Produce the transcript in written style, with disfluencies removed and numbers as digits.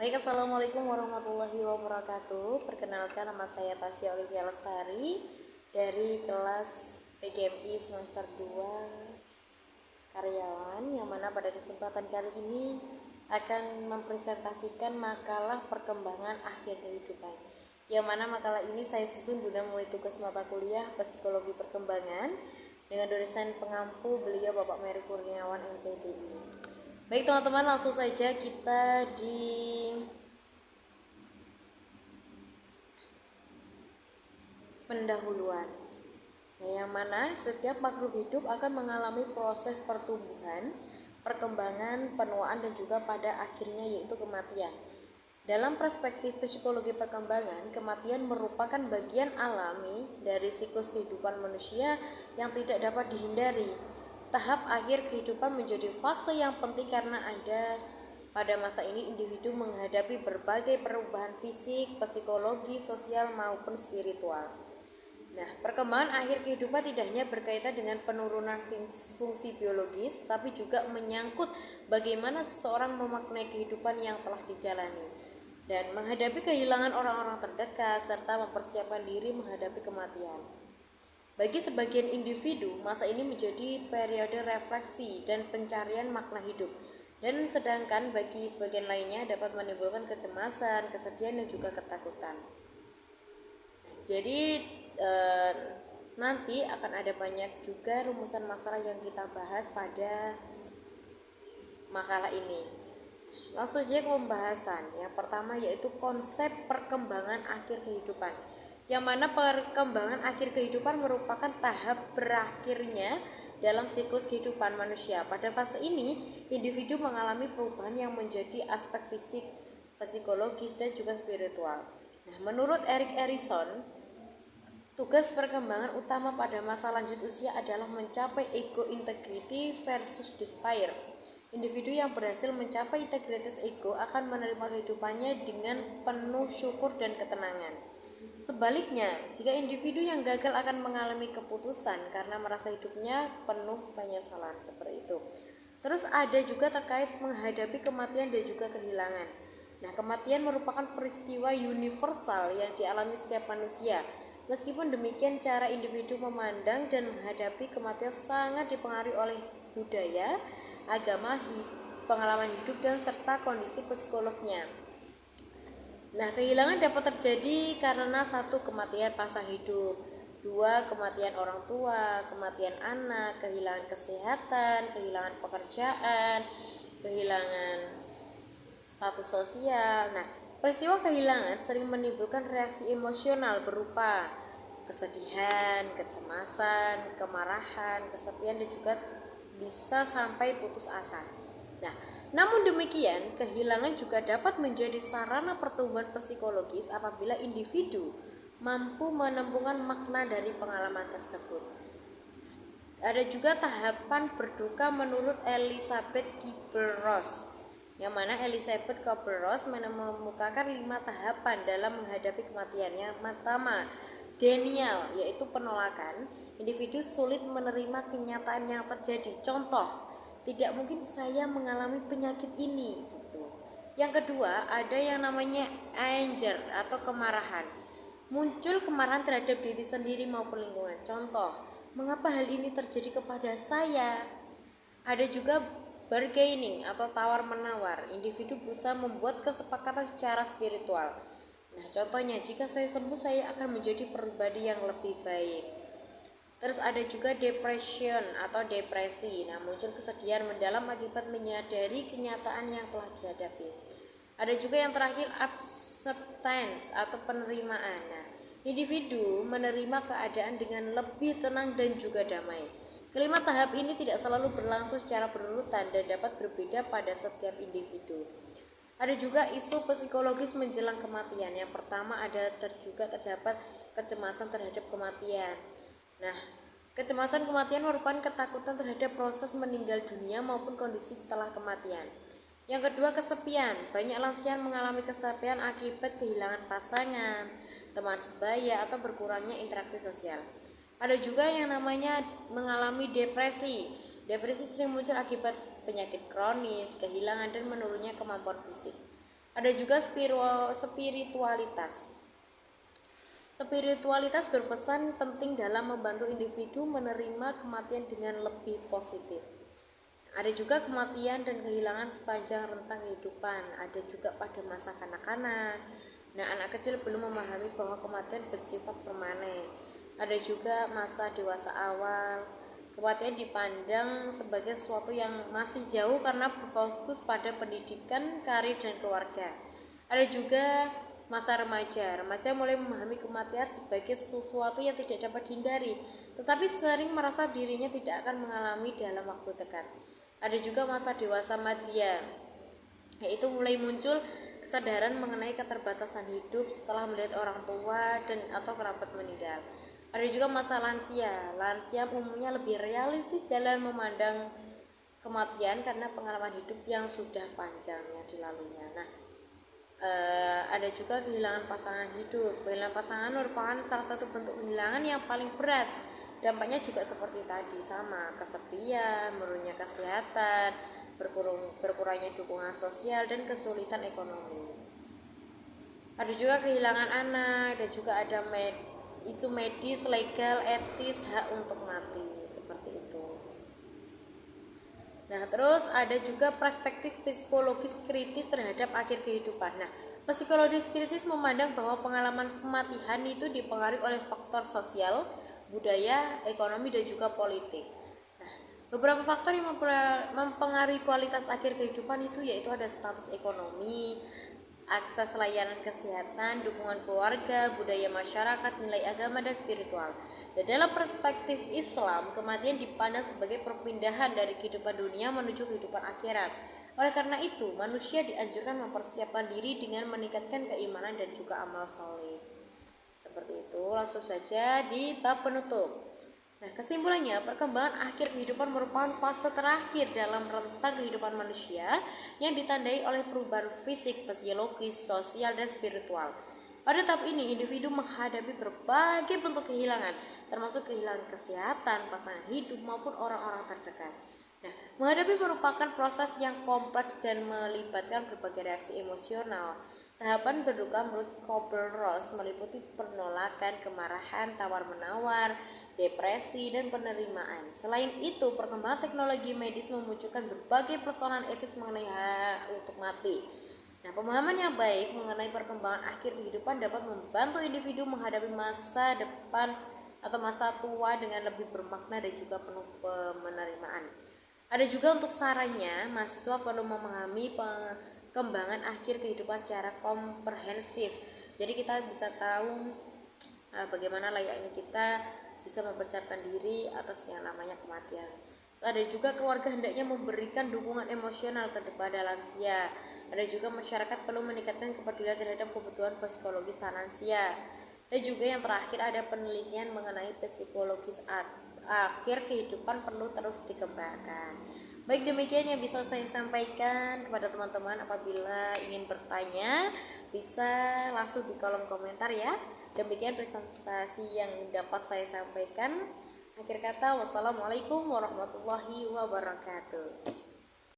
Baik, assalamualaikum warahmatullahi wabarakatuh. Perkenalkan, nama saya Tasya Olivia Lestari dari kelas PGMI semester 2 karyawan, yang mana pada kesempatan kali ini akan mempresentasikan makalah perkembangan akhir kehidupan, yang mana makalah ini saya susun guna mulai tugas mata kuliah psikologi perkembangan dengan dosen pengampu beliau Bapak Mary Kurniawan MPDI. Baik teman-teman, langsung saja kita di pendahuluan, yang mana setiap makhluk hidup akan mengalami proses pertumbuhan, perkembangan, penuaan, dan juga pada akhirnya yaitu kematian. Dalam perspektif psikologi perkembangan, kematian merupakan bagian alami dari siklus kehidupan manusia yang tidak dapat dihindari. Tahap akhir kehidupan menjadi fase yang penting karena pada masa ini individu menghadapi berbagai perubahan fisik, psikologi, sosial maupun spiritual. Nah, perkembangan akhir kehidupan tidak hanya berkaitan dengan penurunan fungsi biologis, tapi juga menyangkut bagaimana seseorang memaknai kehidupan yang telah dijalani dan menghadapi kehilangan orang-orang terdekat serta mempersiapkan diri menghadapi kematian. Bagi sebagian individu, masa ini menjadi periode refleksi dan pencarian makna hidup, dan sedangkan bagi sebagian lainnya dapat menimbulkan kecemasan, kesedihan, dan juga ketakutan. Jadi nanti akan ada banyak juga rumusan masalah yang kita bahas pada makalah ini. Langsung saja ke pembahasan. Yang pertama yaitu konsep perkembangan akhir kehidupan, yang mana perkembangan akhir kehidupan merupakan tahap berakhirnya dalam siklus kehidupan manusia. Pada fase ini, individu mengalami perubahan yang menjadi aspek fisik, psikologis, dan juga spiritual. Nah, menurut Erik Erikson, tugas perkembangan utama pada masa lanjut usia adalah mencapai ego integrity versus despair. Individu yang berhasil mencapai integritas ego akan menerima kehidupannya dengan penuh syukur dan ketenangan. Sebaliknya, jika individu yang gagal akan mengalami keputusan karena merasa hidupnya penuh penyesalan, seperti itu. Terus ada juga terkait menghadapi kematian dan juga kehilangan. Nah, kematian merupakan peristiwa universal yang dialami setiap manusia. Meskipun demikian, cara individu memandang dan menghadapi kematian sangat dipengaruhi oleh budaya, agama, pengalaman hidup, dan serta kondisi psikolognya. Nah, kehilangan dapat terjadi karena satu, kematian pasang hidup, dua, kematian orang tua, kematian anak, kehilangan kesehatan, kehilangan pekerjaan, kehilangan status sosial. Nah, peristiwa kehilangan sering menimbulkan reaksi emosional berupa kesedihan, kecemasan, kemarahan, kesepian, dan juga bisa sampai putus asa. Nah, namun demikian, kehilangan juga dapat menjadi sarana pertumbuhan psikologis apabila individu mampu menemukan makna dari pengalaman tersebut. Ada juga tahapan berduka menurut Elizabeth Kubler-Ross, yang mana Elizabeth Kubler-Ross mengemukakan 5 tahapan dalam menghadapi kematian. Yang pertama, denial, yaitu penolakan. Individu sulit menerima kenyataan yang terjadi. Contoh, tidak mungkin saya mengalami penyakit ini, gitu. Yang kedua, ada yang namanya anger atau kemarahan. Muncul kemarahan terhadap diri sendiri maupun lingkungan. Contoh, mengapa hal ini terjadi kepada saya? Ada juga bargaining atau tawar-menawar. Individu berusaha membuat kesepakatan secara spiritual. Nah, contohnya, jika saya sembuh, saya akan menjadi pribadi yang lebih baik. Terus ada juga depression atau depresi. Nah, muncul kesedihan mendalam akibat menyadari kenyataan yang telah dihadapi. Ada juga yang terakhir acceptance atau penerimaan. Nah, individu menerima keadaan dengan lebih tenang dan juga damai. Kelima tahap ini tidak selalu berlangsung secara berurutan dan dapat berbeda pada setiap individu. Ada juga isu psikologis menjelang kematian. Yang pertama ada juga terdapat kecemasan terhadap kematian. Nah, kecemasan kematian merupakan ketakutan terhadap proses meninggal dunia maupun kondisi setelah kematian. Yang kedua, kesepian. Banyak lansia mengalami kesepian akibat kehilangan pasangan, teman sebaya, atau berkurangnya interaksi sosial. Ada juga yang namanya mengalami depresi. Depresi sering muncul akibat penyakit kronis, kehilangan, dan menurunnya kemampuan fisik. Ada juga spiritualitas. Spiritualitas berpesan penting dalam membantu individu menerima kematian dengan lebih positif. Ada juga kematian dan kehilangan sepanjang rentang kehidupan. Ada juga pada masa kanak-kanak. Nah, anak kecil belum memahami bahwa kematian bersifat permanen. Ada juga masa dewasa awal. Kematian dipandang sebagai sesuatu yang masih jauh karena berfokus pada pendidikan, karir, dan keluarga. Ada juga masa remaja. Remaja mulai memahami kematian sebagai sesuatu yang tidak dapat dihindari, tetapi sering merasa dirinya tidak akan mengalami dalam waktu dekat. Ada juga masa dewasa madya, yaitu mulai muncul kesadaran mengenai keterbatasan hidup setelah melihat orang tua dan atau kerabat meninggal. Ada juga masa lansia. Lansia umumnya lebih realistis dalam memandang kematian karena pengalaman hidup yang sudah panjang yang dilaluinya. Nah, ada juga kehilangan pasangan hidup. Kehilangan pasangan merupakan salah satu bentuk kehilangan yang paling berat. Dampaknya juga seperti tadi, sama, kesepian, menurunnya kesehatan, berkurangnya dukungan sosial, dan kesulitan ekonomi. Ada juga kehilangan anak, dan juga ada isu medis, legal, etis, hak untuk mati, seperti itu. Nah, terus ada juga perspektif psikologis kritis terhadap akhir kehidupan. Nah, psikologis kritis memandang bahwa pengalaman kematian itu dipengaruhi oleh faktor sosial, budaya, ekonomi, dan juga politik. Nah, beberapa faktor yang mempengaruhi kualitas akhir kehidupan itu yaitu ada status ekonomi, akses layanan kesehatan, dukungan keluarga, budaya masyarakat, nilai agama, dan spiritual. Dan dalam perspektif Islam, kematian dipandang sebagai perpindahan dari kehidupan dunia menuju kehidupan akhirat. Oleh karena itu, manusia dianjurkan mempersiapkan diri dengan meningkatkan keimanan dan juga amal soleh. Seperti itu, langsung saja di bab penutup. Nah, kesimpulannya, perkembangan akhir kehidupan merupakan fase terakhir dalam rentang kehidupan manusia yang ditandai oleh perubahan fisik, fisiologis, sosial, dan spiritual. Pada tahap ini, individu menghadapi berbagai bentuk kehilangan, termasuk kehilangan kesehatan, pasangan hidup, maupun orang-orang terdekat. Nah, menghadapi merupakan proses yang kompleks dan melibatkan berbagai reaksi emosional. Tahapan berduka menurut Kubler-Ross meliputi penolakan, kemarahan, tawar-menawar, depresi, dan penerimaan. Selain itu, perkembangan teknologi medis memunculkan berbagai persoalan etis mengenai hak untuk mati. Nah, pemahaman yang baik mengenai perkembangan akhir kehidupan dapat membantu individu menghadapi masa depan atau masa tua dengan lebih bermakna dan juga penuh penerimaan. Ada juga untuk sarannya, mahasiswa perlu memahami perkembangan akhir kehidupan secara komprehensif. Jadi kita bisa tahu bagaimana layaknya kita bisa mempersiapkan diri atas yang namanya kematian. Ada juga keluarga hendaknya memberikan dukungan emosional kepada lansia. Ada juga masyarakat perlu meningkatkan kepedulian terhadap kebutuhan psikologis lansia. Dan juga yang terakhir ada penelitian mengenai psikologis akhir kehidupan perlu terus dikembangkan. Baik, demikian yang bisa saya sampaikan kepada teman-teman. Apabila ingin bertanya bisa langsung di kolom komentar ya. Demikian presentasi yang dapat saya sampaikan. Akhir kata, wassalamualaikum warahmatullahi wabarakatuh.